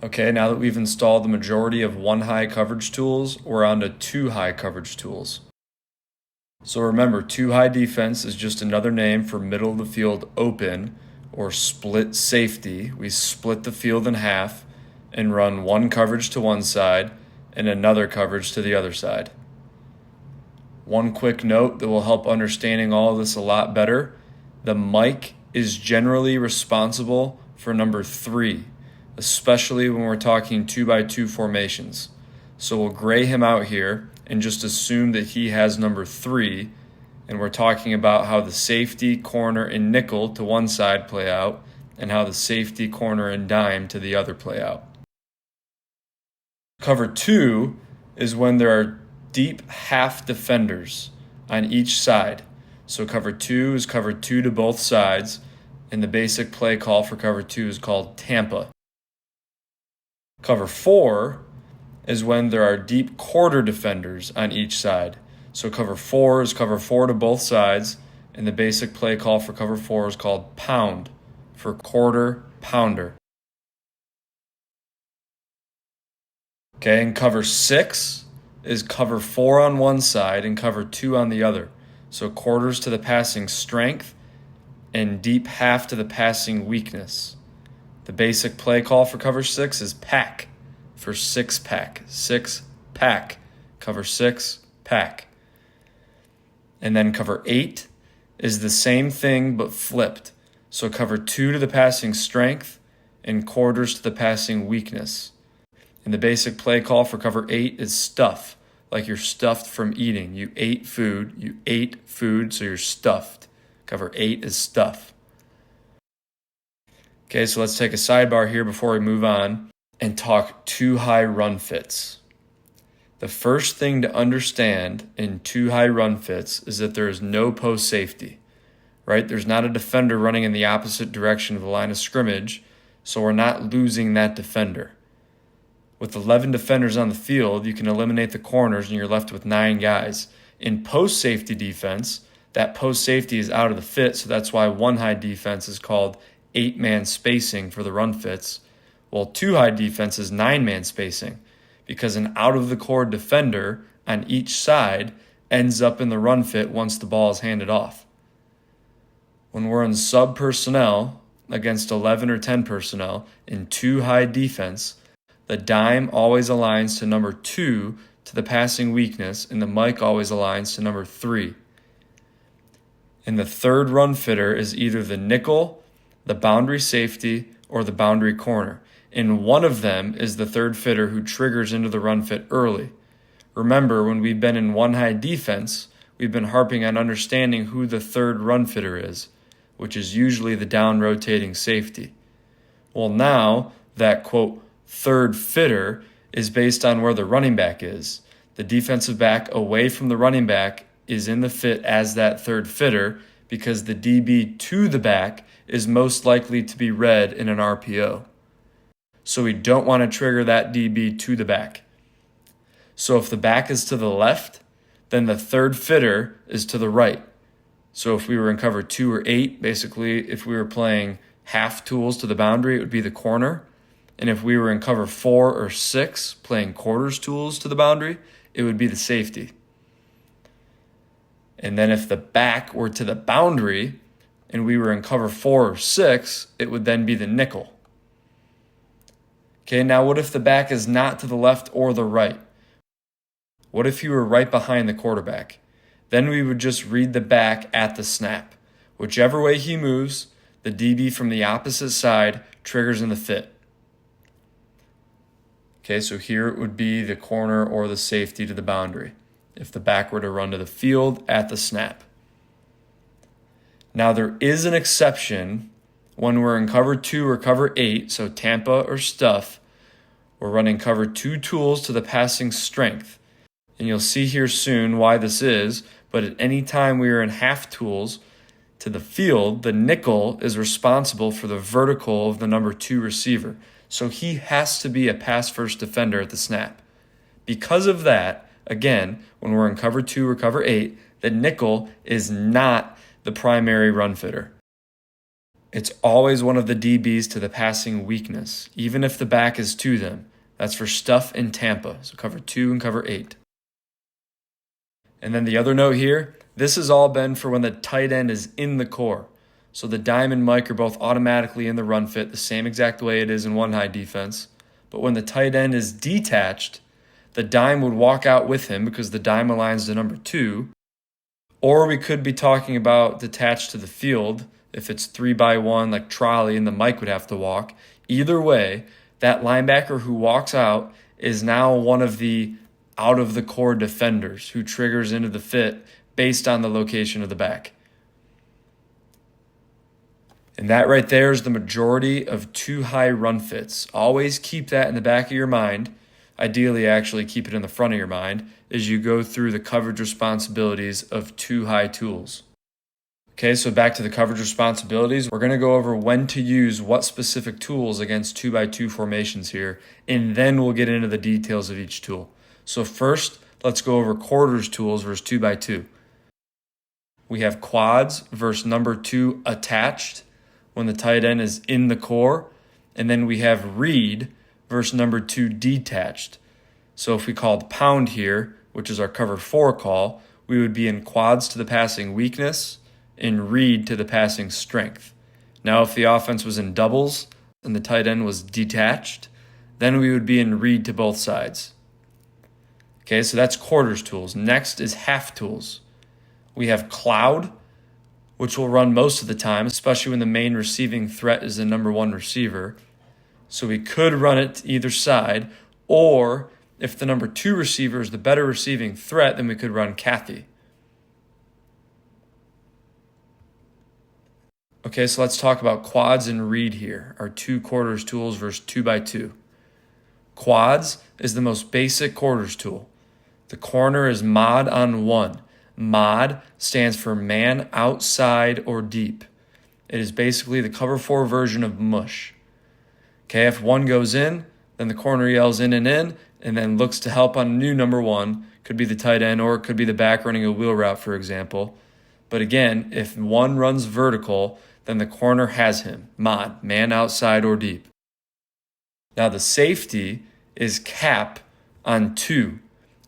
Okay, now that we've installed the majority of 1-high coverage tools, we're on to 2-high coverage tools. So remember, 2-high defense is just another name for middle of the field open or split safety. We split the field in half and run one coverage to one side and another coverage to the other side. One quick note that will help understanding all of this a lot better: the Mike is generally responsible for number 3, especially when we're talking 2x2 formations. So we'll gray him out here and just assume that he has number 3, and we're talking about how the safety, corner, and nickel to one side play out, and how the safety, corner, and dime to the other play out. Cover 2 is when there are deep half defenders on each side. So cover 2 is cover 2 to both sides, and the basic play call for cover 2 is called Tampa. Cover 4 is when there are deep quarter defenders on each side. So cover 4 is cover 4 to both sides, and the basic play call for cover 4 is called pound for quarter pounder. Okay, and cover 6 is cover 4 on one side and cover 2 on the other. So quarters to the passing strength and deep half to the passing weakness. The basic play call for cover 6 is pack for 6-pack. 6-pack. Cover 6, pack. And then cover 8 is the same thing but flipped. So cover 2 to the passing strength and quarters to the passing weakness. And the basic play call for cover 8 is stuff, like you're stuffed from eating. You ate food, so you're stuffed. Cover 8 is stuff. Okay, so let's take a sidebar here before we move on and talk 2-high run fits. The first thing to understand in 2-high run fits is that there is no post safety, right? There's not a defender running in the opposite direction of the line of scrimmage, so we're not losing that defender. With 11 defenders on the field, you can eliminate the corners and you're left with 9 guys. In post safety defense, that post safety is out of the fit, so that's why 1-high defense is called 8-man spacing for the run fits, while 2-high defense is 9-man spacing, because an out-of-the-core defender on each side ends up in the run fit once the ball is handed off. When we're in sub personnel against 11 or 10 personnel in 2-high defense, the dime always aligns to number 2 to the passing weakness, and the Mike always aligns to number 3. And the third run fitter is either the nickel, the boundary safety, or the boundary corner. And one of them is the third fitter who triggers into the run fit early. Remember, when we've been in 1-high defense, we've been harping on understanding who the third run fitter is, which is usually the down rotating safety. Well, now that, quote, third fitter is based on where the running back is. The defensive back away from the running back is in the fit as that third fitter because the DB to the back is most likely to be read in an RPO. So we don't want to trigger that DB to the back. So if the back is to the left, then the third fitter is to the right. So if we were in cover 2 or 8, basically if we were playing half tools to the boundary, it would be the corner. And if we were in cover 4 or 6 playing quarters tools to the boundary, it would be the safety. And then if the back were to the boundary and we were in cover 4 or 6, it would then be the nickel. Okay, now what if the back is not to the left or the right? What if you were right behind the quarterback? Then we would just read the back at the snap. Whichever way he moves, the DB from the opposite side triggers in the fit. Okay, so here it would be the corner or the safety to the boundary if the back were to run to the field at the snap. Now there is an exception when we're in cover 2 or cover 8, so Tampa or stuff. We're running cover 2 tools to the passing strength. And you'll see here soon why this is, but at any time we are in half tools to the field, the nickel is responsible for the vertical of the number 2 receiver. So he has to be a pass-first defender at the snap. Because of that, again, when we're in cover 2 or cover 8, the nickel is not the primary run fitter. It's always one of the DBs to the passing weakness, even if the back is to them. That's for Stuff in Tampa, so cover 2 and cover 8. And then the other note here, this has all been for when the tight end is in the core. So the dime and Mike are both automatically in the run fit, the same exact way it is in one high defense. But when the tight end is detached, the dime would walk out with him because the dime aligns to number 2. Or we could be talking about detached to the field. If it's 3-by-1 like trolley and the Mike would have to walk. Either way, that linebacker who walks out is now one of the out of the core defenders who triggers into the fit based on the location of the back. And that right there is the majority of 2 high run fits. Always keep that in the back of your mind. Ideally, actually keep it in the front of your mind as you go through the coverage responsibilities of 2 high tools. Okay, so back to the coverage responsibilities. We're going to go over when to use what specific tools against 2-by-2 formations here, and then we'll get into the details of each tool. So first, let's go over quarters tools versus 2-by-2. We have quads versus number 2 attached when the tight end is in the core, and then we have read versus number 2 detached. So if we called pound here, which is our cover 4 call, we would be in quads to the passing weakness and read to the passing strength. Now if the offense was in doubles and the tight end was detached, then we would be in read to both sides. Okay, so that's quarters tools. Next is half tools. We have cloud, which will run most of the time, especially when the main receiving threat is the number 1 receiver. So we could run it to either side, or if the number 2 receiver is the better receiving threat, then we could run Kathy. Okay, so let's talk about quads and read here, our 2 quarters tools versus 2-by-2. Quads is the most basic quarters tool. The corner is mod on 1. Mod stands for man outside or deep. It is basically the cover 4 version of mush. Okay, if 1 goes in, then the corner yells in, and then looks to help on a new number 1. Could be the tight end, or it could be the back running a wheel route, for example. But again, if 1 runs vertical, then the corner has him. Mod, man outside or deep. Now the safety is cap on 2,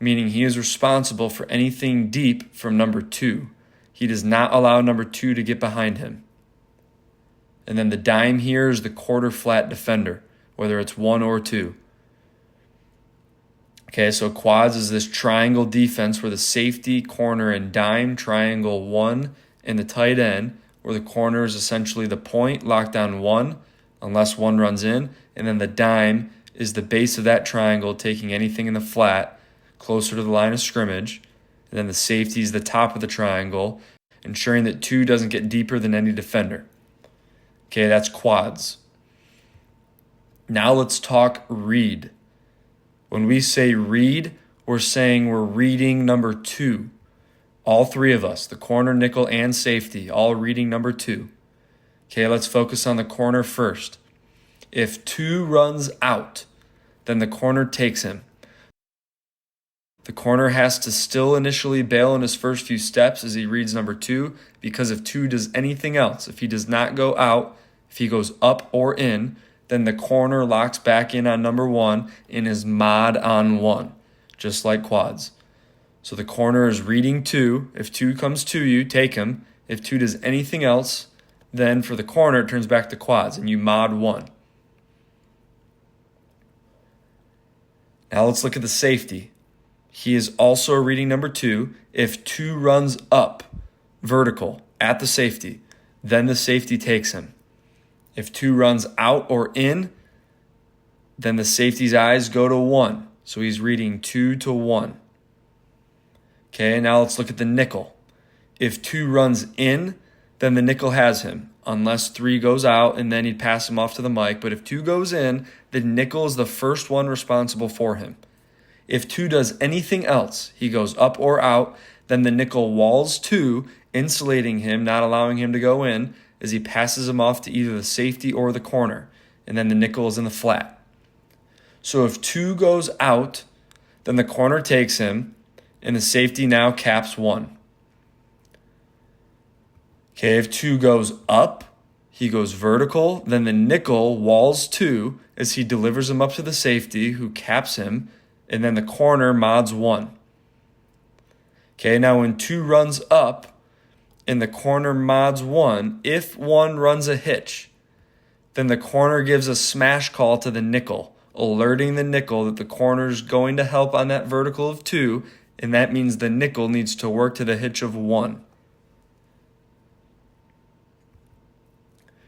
meaning he is responsible for anything deep from number 2. He does not allow number 2 to get behind him. And then the dime here is the quarter flat defender, whether it's 1 or 2. Okay, so quads is this triangle defense where the safety, corner, and dime triangle 1 and the tight end, where the corner is essentially the point, locked down 1, unless 1 runs in, and then the dime is the base of that triangle, taking anything in the flat closer to the line of scrimmage, and then the safety is the top of the triangle, ensuring that 2 doesn't get deeper than any defender. Okay, that's quads. Now let's talk read. When we say read, we're saying we're reading number 2. All 3 of us, the corner, nickel, and safety, all reading number 2. Okay, let's focus on the corner first. If 2 runs out, then the corner takes him. The corner has to still initially bail in his first few steps as he reads number 2, because if 2 does anything else, if he does not go out, if he goes up or in, then the corner locks back in on number 1 and is mod on 1, just like quads. So the corner is reading 2. If 2 comes to you, take him. If 2 does anything else, then for the corner, it turns back to quads, and you mod 1. Now let's look at the safety. He is also reading number 2. If 2 runs up, vertical, at the safety, then the safety takes him. If 2 runs out or in, then the safety's eyes go to 1. So he's reading 2 to 1. Okay, now let's look at the nickel. If 2 runs in, then the nickel has him, unless 3 goes out, and then he'd pass him off to the Mike. But if 2 goes in, the nickel is the first one responsible for him. If 2 does anything else, he goes up or out, then the nickel walls 2, insulating him, not allowing him to go in, as he passes him off to either the safety or the corner, and then the nickel is in the flat. So if 2 goes out, then the corner takes him, and the safety now caps 1. Okay, if 2 goes up, he goes vertical, then the nickel walls 2 as he delivers him up to the safety who caps him, and then the corner mods 1. Okay, now when 2 runs up and the corner mods 1, if 1 runs a hitch, then the corner gives a smash call to the nickel, alerting the nickel that the corner is going to help on that vertical of 2, and that means the nickel needs to work to the hitch of 1.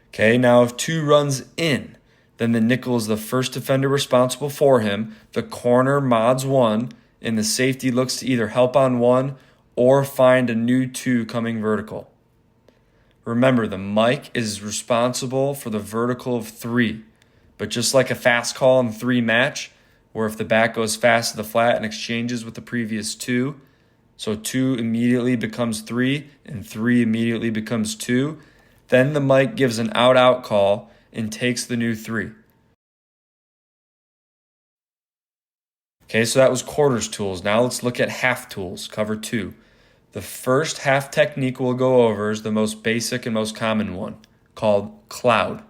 Okay, now if 2 runs in, then the nickel is the first defender responsible for him. The corner mods 1, and the safety looks to either help on 1 or find a new 2 coming vertical. Remember, the mic is responsible for the vertical of 3, but just like a fast call in 3 match, where if the back goes fast to the flat and exchanges with the previous 2, so 2 immediately becomes 3 and 3 immediately becomes 2, then the mic gives an out-out call and takes the new 3. Okay, so that was quarters tools. Now let's look at half tools, cover 2. The first half technique we'll go over is the most basic and most common one, called cloud.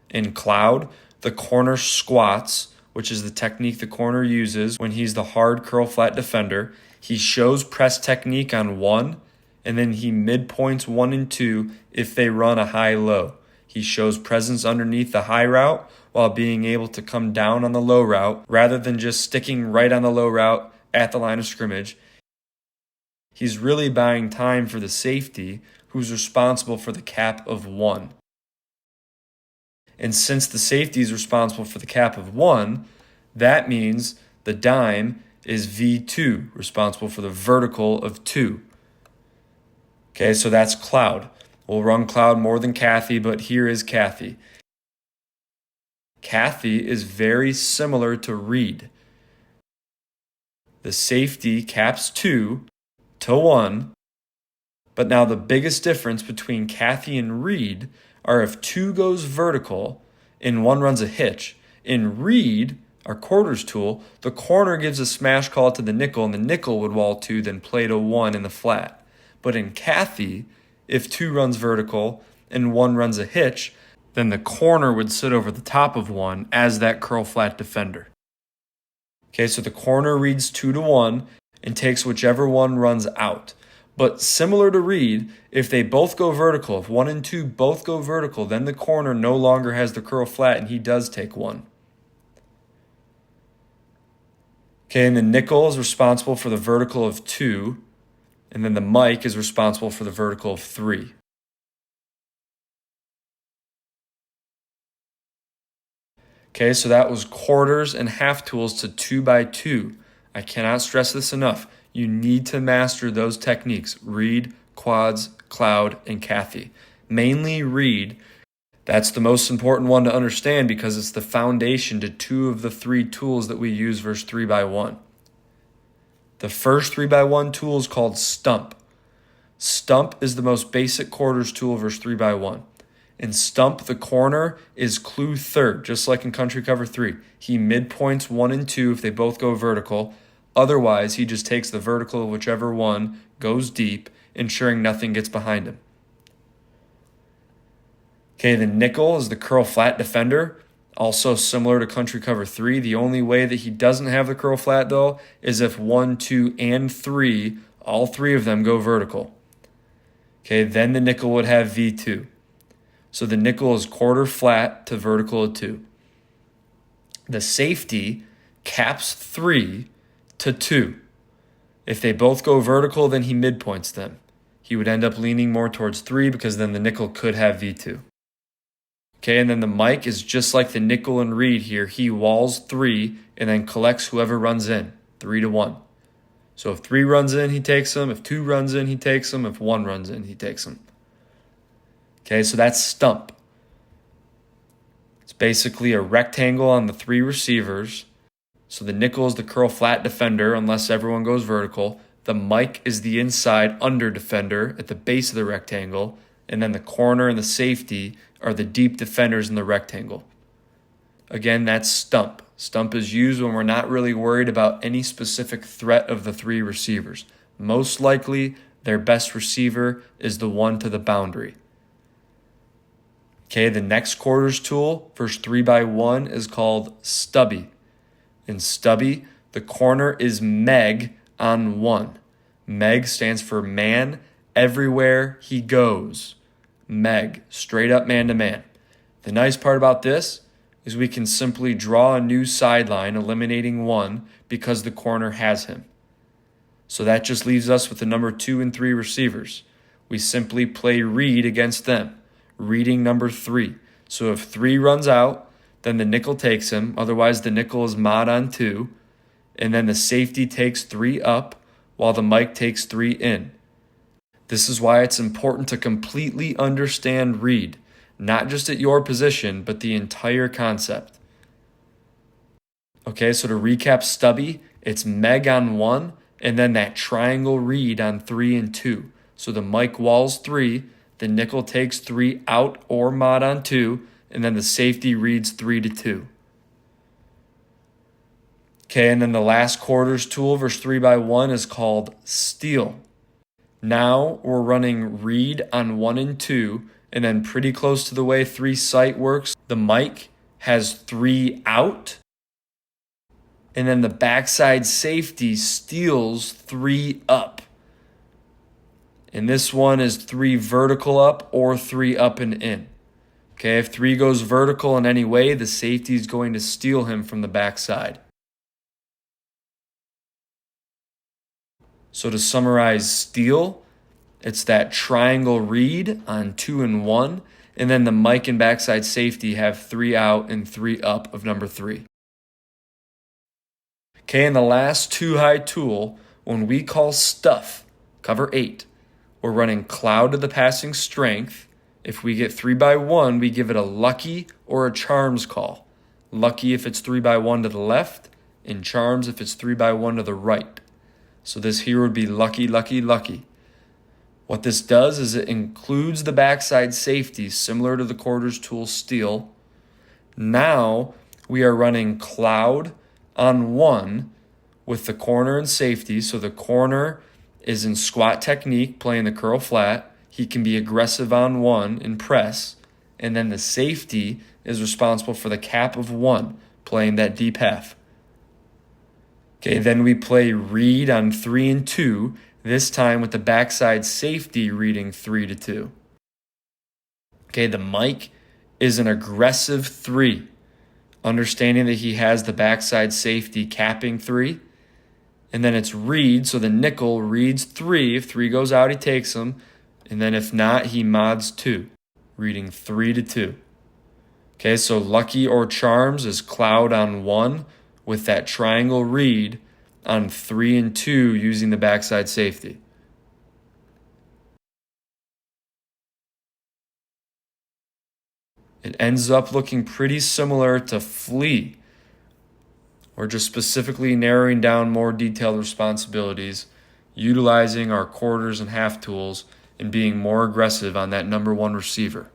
In cloud, the corner squats, which is the technique the corner uses when he's the hard curl flat defender. He shows press technique on 1, and then he midpoints 1 and 2 if they run a high-low. He shows presence underneath the high route while being able to come down on the low route rather than just sticking right on the low route at the line of scrimmage. He's really buying time for the safety who's responsible for the cap of 1. And since the safety is responsible for the cap of 1, that means the dime is V2, responsible for the vertical of 2. Okay, so that's cloud. We'll run cloud more than Kathy, but here is Kathy. Kathy is very similar to Reed. The safety caps 2 to 1, but now the biggest difference between Kathy and Reed are if 2 goes vertical and 1 runs a hitch. In Reed, our quarters tool, the corner gives a smash call to the nickel, and the nickel would wall 2, then play to 1 in the flat. But in Kathy, if 2 runs vertical and 1 runs a hitch, then the corner would sit over the top of 1 as that curl flat defender. Okay, so the corner reads 2 to 1 and takes whichever one runs out. But similar to Reed, if they both go vertical, if 1 and 2 both go vertical, then the corner no longer has the curl flat and he does take 1. Okay, and the nickel is responsible for the vertical of 2, and then the mic is responsible for the vertical of 3. Okay, so that was quarters and half tools to 2x2. I cannot stress this enough. You need to master those techniques, Reed, quads, cloud, and Kathy. Mainly Reed. That's the most important one to understand because it's the foundation to 2 of the 3 tools that we use versus 3x1. The first 3x1 tool is called stump. Stump is the most basic quarters tool versus 3x1. In stump, the corner is clue 3rd, just like in country cover 3. He midpoints 1 and 2 if they both go vertical. Otherwise, he just takes the vertical of whichever one goes deep, ensuring nothing gets behind him. Okay, the nickel is the curl flat defender, also similar to country cover 3. The only way that he doesn't have the curl flat, though, is if 1, 2, and 3, all 3 of them go vertical. Okay, then the nickel would have V2. So the nickel is quarter flat to vertical of 2. The safety caps 3 to 2. If they both go vertical, then he midpoints them. He would end up leaning more towards 3 because then the nickel could have V2. Okay, and then the mic is just like the nickel and Reed here. He walls 3 and then collects whoever runs in, 3 to 1. So if 3 runs in, he takes them. If 2 runs in, he takes them. If 1 runs in, he takes them. Okay, so that's stump. It's basically a rectangle on the 3 receivers. So the nickel is the curl flat defender unless everyone goes vertical. The mic is the inside under defender at the base of the rectangle. And then the corner and the safety are the deep defenders in the rectangle. Again, that's stump. Stump is used when we're not really worried about any specific threat of the 3 receivers. Most likely, their best receiver is the one to the boundary. Okay, the next quarters tool, verse 3x1, is called stubby. In stubby, the corner is meg on 1. Meg stands for man everywhere he goes. Meg, straight up man to man. The nice part about this is we can simply draw a new sideline, eliminating 1 because the corner has him. So that just leaves us with the number 2 and 3 receivers. We simply play read against them, reading number 3. So if 3 runs out, then the nickel takes him. Otherwise, the nickel is mod on 2. And then the safety takes 3 up, while the Mike takes 3 in. This is why it's important to completely understand read, not just at your position, but the entire concept. Okay, so to recap stubby, it's meg on 1, and then that triangle read on 3 and 2. So the Mike walls 3, the nickel takes 3 out or mod on 2, and then the safety reads 3 to 2. Okay, and then the last quarters tool, verse 3x1, is called steal. Now we're running read on 1 and 2, and then pretty close to the way 3 sight works, the Mike has 3 out, and then the backside safety steals 3 up. And this one is 3 vertical up or 3 up and in. Okay, if 3 goes vertical in any way, the safety is going to steal him from the backside. So to summarize steal, it's that triangle read on 2 and 1, and then the Mike and backside safety have 3 out and 3 up of number 3. Okay, and the last 2 high tool, when we call stuff, cover 8, we're running cloud to the passing strength. If we get 3x1, we give it a lucky or a charms call. Lucky if it's 3x1 to the left, and charms if it's 3x1 to the right. So this here would be lucky, lucky, lucky. What this does is it includes the backside safety, similar to the quarters tool steal. Now we are running cloud on 1 with the corner and safety. So the corner is in squat technique, playing the curl flat. He can be aggressive on 1 and press. And then the safety is responsible for the cap of 1, playing that deep half. Okay, then we play read on 3 and 2, this time with the backside safety reading 3 to 2. Okay, the Mike is an aggressive 3, understanding that he has the backside safety capping 3. And then it's read, so the nickel reads 3. If 3 goes out, he takes him. And then if not, he mods 2, reading 3 to 2. Okay, so lucky or charms is cloud on 1 with that triangle read on 3 and 2 using the backside safety. It ends up looking pretty similar to flee. We're just specifically narrowing down more detailed responsibilities, utilizing our quarters and half tools, and being more aggressive on that number 1 receiver.